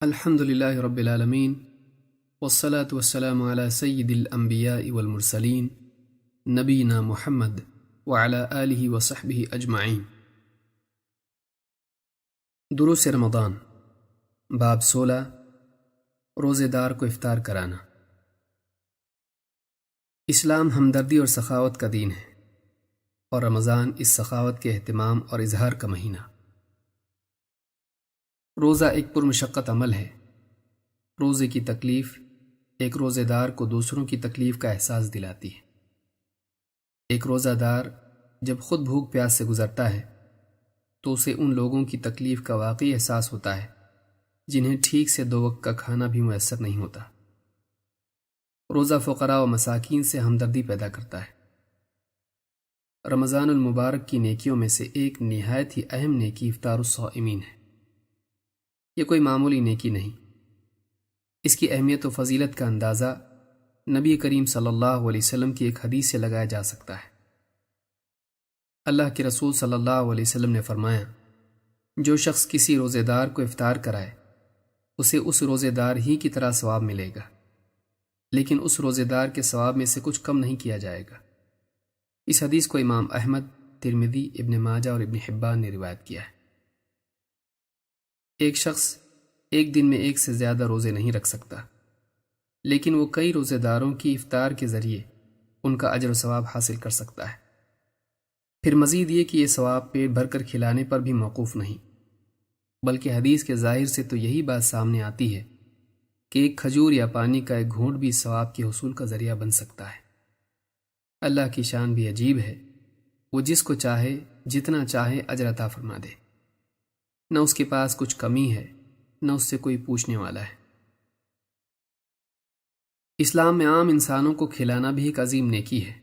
الحمد لله رب العالمين والصلاة والسلام على سيد الأنبياء والمرسلين نبينا محمد وعلى آله وصحبه أجمعين۔ دروس رمضان باب 16 روزے دار کو افطار کرانا۔ اسلام ہمدردی اور سخاوت کا دین ہے، اور رمضان اس سخاوت کے اہتمام اور اظہار کا مہینہ۔ روزہ ایک پرمشقت عمل ہے۔ روزے کی تکلیف ایک روزے دار کو دوسروں کی تکلیف کا احساس دلاتی ہے۔ ایک روزہ دار جب خود بھوک پیاس سے گزرتا ہے تو اسے ان لوگوں کی تکلیف کا واقعی احساس ہوتا ہے جنہیں ٹھیک سے 2 وقت کا کھانا بھی میسر نہیں ہوتا۔ روزہ فقراء و مساکین سے ہمدردی پیدا کرتا ہے۔ رمضان المبارک کی نیکیوں میں سے ایک نہایت ہی اہم نیکی افطار الصائمین ہے۔ یہ کوئی معمولی نیکی نہیں۔ اس کی اہمیت و فضیلت کا اندازہ نبی کریم صلی اللہ علیہ وسلم کی ایک حدیث سے لگایا جا سکتا ہے۔ اللہ کے رسول صلی اللہ علیہ وسلم نے فرمایا، جو شخص کسی روزے دار کو افطار کرائے اسے اس روزے دار ہی کی طرح ثواب ملے گا، لیکن اس روزے دار کے ثواب میں سے کچھ کم نہیں کیا جائے گا۔ اس حدیث کو امام احمد، ترمذی، ابن ماجہ اور ابن حبان نے روایت کیا ہے۔ ایک شخص ایک دن میں ایک سے زیادہ روزے نہیں رکھ سکتا، لیکن وہ کئی روزے داروں کی افطار کے ذریعے ان کا اجر و ثواب حاصل کر سکتا ہے۔ پھر مزید یہ کہ یہ ثواب پیٹ بھر کر کھلانے پر بھی موقوف نہیں، بلکہ حدیث کے ظاہر سے تو یہی بات سامنے آتی ہے کہ ایک کھجور یا پانی کا ایک گھونٹ بھی ثواب کے حصول کا ذریعہ بن سکتا ہے۔ اللہ کی شان بھی عجیب ہے، وہ جس کو چاہے جتنا چاہے اجر عطا فرما دے، نہ اس کے پاس کچھ کمی ہے نہ اس سے کوئی پوچھنے والا ہے۔ اسلام میں عام انسانوں کو کھلانا بھی ایک عظیم نیکی ہے۔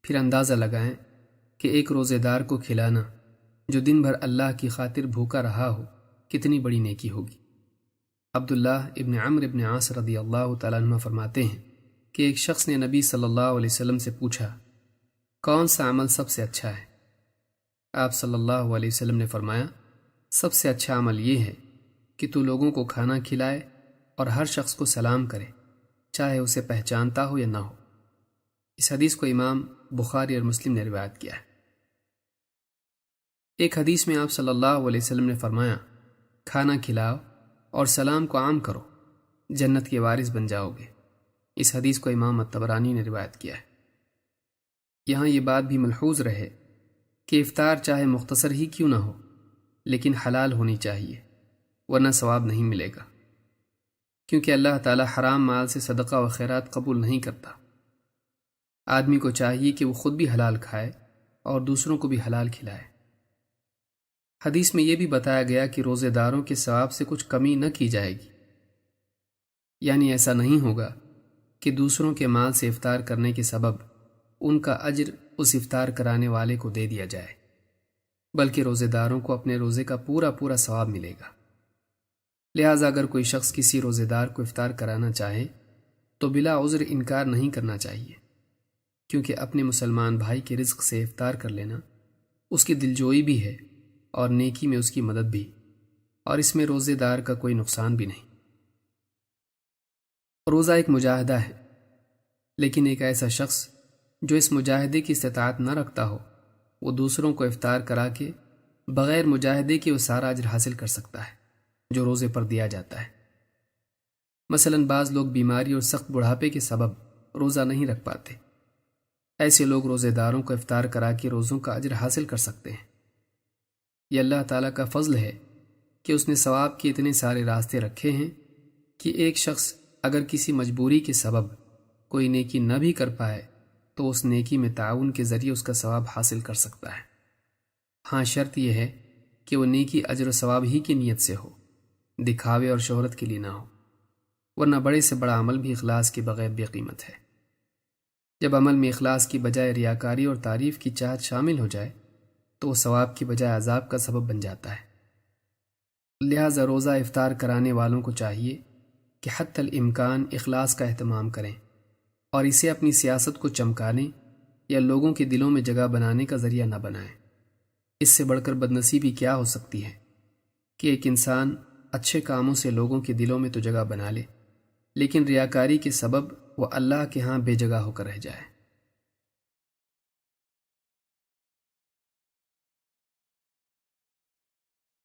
پھر اندازہ لگائیں کہ ایک روزے دار کو کھلانا جو دن بھر اللہ کی خاطر بھوکا رہا ہو کتنی بڑی نیکی ہوگی۔ عبداللہ ابن عمرو ابن عاص رضی اللہ تعالیٰ عنہ فرماتے ہیں کہ ایک شخص نے نبی صلی اللہ علیہ وسلم سے پوچھا، کون سا عمل سب سے اچھا ہے؟ آپ صلی اللہ علیہ وسلم نے فرمایا، سب سے اچھا عمل یہ ہے کہ تو لوگوں کو کھانا کھلائے اور ہر شخص کو سلام کرے، چاہے اسے پہچانتا ہو یا نہ ہو۔ اس حدیث کو امام بخاری اور مسلم نے روایت کیا ہے۔ ایک حدیث میں آپ صلی اللہ علیہ وسلم نے فرمایا، کھانا کھلاؤ اور سلام کو عام کرو، جنت کے وارث بن جاؤ گے۔ اس حدیث کو امام الطبرانی نے روایت کیا ہے۔ یہاں یہ بات بھی ملحوظ رہے کہ افطار چاہے مختصر ہی کیوں نہ ہو لیکن حلال ہونی چاہیے، ورنہ ثواب نہیں ملے گا، کیونکہ اللہ تعالی حرام مال سے صدقہ و خیرات قبول نہیں کرتا۔ آدمی کو چاہیے کہ وہ خود بھی حلال کھائے اور دوسروں کو بھی حلال کھلائے۔ حدیث میں یہ بھی بتایا گیا کہ روزے داروں کے ثواب سے کچھ کمی نہ کی جائے گی، یعنی ایسا نہیں ہوگا کہ دوسروں کے مال سے افطار کرنے کے سبب ان کا اجر اس افطار کرانے والے کو دے دیا جائے، بلکہ روزے داروں کو اپنے روزے کا پورا ثواب ملے گا۔ لہٰذا اگر کوئی شخص کسی روزے دار کو افطار کرانا چاہے تو بلا عذر انکار نہیں کرنا چاہیے، کیونکہ اپنے مسلمان بھائی کے رزق سے افطار کر لینا اس کی دلجوئی بھی ہے اور نیکی میں اس کی مدد بھی، اور اس میں روزے دار کا کوئی نقصان بھی نہیں۔ روزہ ایک مجاہدہ ہے، لیکن ایک ایسا شخص جو اس مجاہدے کی استطاعت نہ رکھتا ہو وہ دوسروں کو افطار کرا کے بغیر مجاہدے کے وہ سارا اجر حاصل کر سکتا ہے جو روزے پر دیا جاتا ہے۔ مثلاً بعض لوگ بیماری اور سخت بڑھاپے کے سبب روزہ نہیں رکھ پاتے، ایسے لوگ روزے داروں کو افطار کرا کے روزوں کا اجر حاصل کر سکتے ہیں۔ یہ اللہ تعالیٰ کا فضل ہے کہ اس نے ثواب کے اتنے سارے راستے رکھے ہیں کہ ایک شخص اگر کسی مجبوری کے سبب کوئی نیکی نہ بھی کر پائے تو اس نیکی میں تعاون کے ذریعے اس کا ثواب حاصل کر سکتا ہے۔ ہاں، شرط یہ ہے کہ وہ نیکی اجر و ثواب ہی کی نیت سے ہو، دکھاوے اور شہرت کے لیے نہ ہو، ورنہ بڑے سے بڑا عمل بھی اخلاص کے بغیر بے قیمت ہے۔ جب عمل میں اخلاص کی بجائے ریاکاری اور تعریف کی چاہت شامل ہو جائے تو وہ ثواب کی بجائے عذاب کا سبب بن جاتا ہے۔ لہٰذا روزہ افطار کرانے والوں کو چاہیے کہ حتی الامکان اخلاص کا اہتمام کریں اور اسے اپنی سیاست کو چمکانے یا لوگوں کے دلوں میں جگہ بنانے کا ذریعہ نہ بنائیں۔ اس سے بڑھ کر بدنصیبی کیا ہو سکتی ہے کہ ایک انسان اچھے کاموں سے لوگوں کے دلوں میں تو جگہ بنا لے، لیکن ریاکاری کے سبب وہ اللہ کے ہاں بے جگہ ہو کر رہ جائے۔